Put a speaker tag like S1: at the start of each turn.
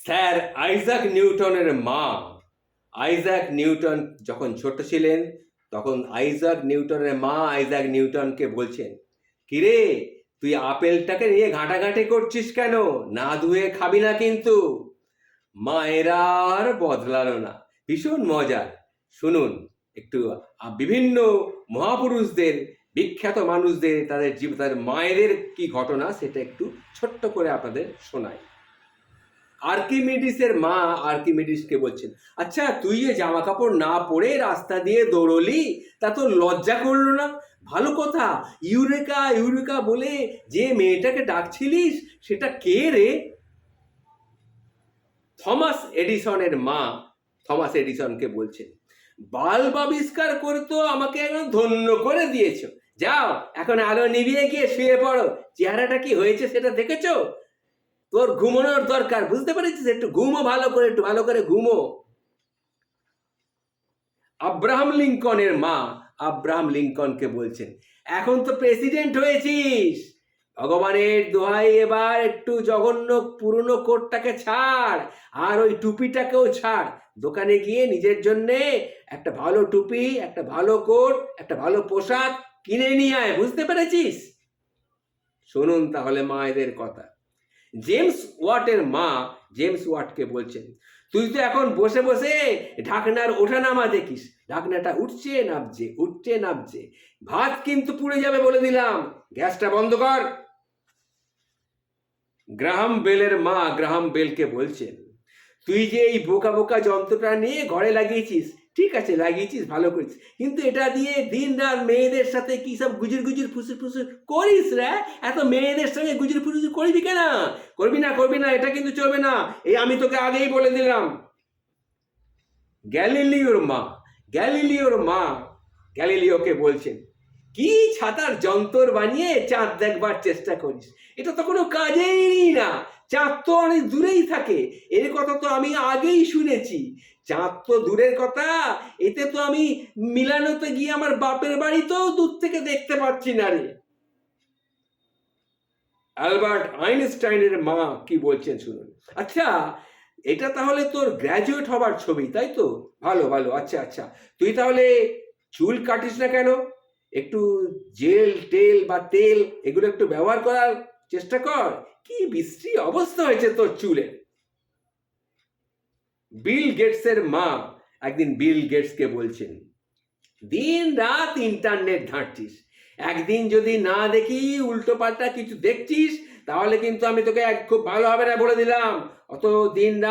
S1: Sir Isaac নিউটনের মা Isaac Newton যখন ছোট ছিলেন তখন আইজাক নিউটনের মা আইজাক নিউটনকে বলছেন, কিরে তুই আপেলটাকে নিয়ে ঘাঁটাঘাঁটি করছিস কেন? না ধুয়ে খাবি না কিন্তু। মায়েরা আর বদলালো না। ভীষণ মজার। শুনুন একটু বিভিন্ন মহাপুরুষদের, বিখ্যাত মানুষদের, তাদের মায়েদের কি ঘটনা সেটা একটু ছোট্ট করে আপনাদের শোনাই। আর্কিমিডিসের মা আর্কিমিডিসকে বলছেন, আচ্ছা তুই যে জামা কাপড় না পরে রাস্তা দিয়ে দৌড়লি, তা তোর লজ্জা করলো না? ভালো কথা, ইউরেকা ইউরেকা বলে যে মেয়েটাকে ডাকছিলিস সেটা কে রে? থমাস এডিসনের মা থমাস এডিসনকে বলছেন, বাল্ব আবিষ্কার করে তো আমাকে একদম ধন্য করে দিয়েছো। যাও এখন আলো নিভিয়ে গিয়ে শুয়ে পড়ো। চেহারাটা কি হয়েছে সেটা দেখেছো? তোর ঘুমানোর দরকার, বুঝতে পেরেছিস? একটু ঘুমো ভালো করে, একটু ভালো করে ঘুমো। আব্রাহাম লিঙ্কনের মা আব্রাহাম লিঙ্কনকে বলছেন, এখন তো প্রেসিডেন্ট হয়েছিস, ভগবানের দোহাই এবার একটু জঘন্য পুরনো কোটটাকে ছাড়, আর ওই টুপিটাকেও ছাড়। দোকানে গিয়ে নিজের জন্যে একটা ভালো টুপি, একটা ভালো কোট, একটা ভালো পোশাক কিনে নিয়ে আয়, বুঝতে পেরেছিস? শুনুন তাহলে মায়েদের কথা। জেমস ওয়াটের মা জেমস ওয়াটকে বলছেন, তুই তো এখন বসে বসে ঢাকনার ওঠানামা দেখিস, ঢাকনাটা উঠছে নামছে উঠছে নামছে, ভাত কিন্তু পুড়ে যাবে বলে দিলাম, গ্যাসটা বন্ধ কর। গ্রাহাম বেলের মা গ্রাহাম বেলকে বলছেন, তুই যে এই বোকা বোকা যন্ত্রটা নিয়ে ঘরে লাগিয়েছিস, ঠিক আছে লাগিয়েছিস, ভালো করিস, কিন্তু এটা দিয়ে দিন রাত মেয়েদের সাথে কি সব গুজুর গুজুর ফুসুর ফুসুর করিস রে? এত মেয়েদের সঙ্গে গুজুর ফুসুর করবি কেন? করবি না, এটা কিন্তু চলবে না, এই আমি তোকে আগেই বলে দিলাম। গ্যালিলিওর মা গ্যালিলিওকে বলছেন, কি ছাতার যন্ত্র বানিয়ে চাঁদ দেখবার চেষ্টা করিস, এটা তো কোনো কাজেই না, চাঁদ তো অনেক দূরেই থাকে, এর কথা তো আমি আগেই শুনেছি। চাঁদ তো দূরের কথা, এতে তো আমি মিলানোতে গিয়ে আমার বাপের বাড়িতেও দূর থেকে দেখতে পাচ্ছি না রে। অ্যালবার্ট আইনস্টাইনের মা কি বলছেন শুনুন। আচ্ছা এটা তাহলে তোর গ্র্যাজুয়েট হবার ছবি, তাই তো? ভালো ভালো, আচ্ছা আচ্ছা, তুই তাহলে চুল কাটিস না কেন? একটু জেল টেল বা তেল এগুলো একটু ব্যবহার করার চেষ্টা কর। কি বিশ্রী অবস্থা হয়েছে তোর চুলের। বিল গেটসের মা একদিন বিল গেটসকে বলছেন, দিন রাত ইন্টারনেট ঘাঁটছিস, একদিন যদি না দেখি উল্টো পাল্টা কিছু দেখছিস তাহলে কিন্তু আমি তোকে খুব ভালো হবে না বলে দিলাম। অত দিন রাত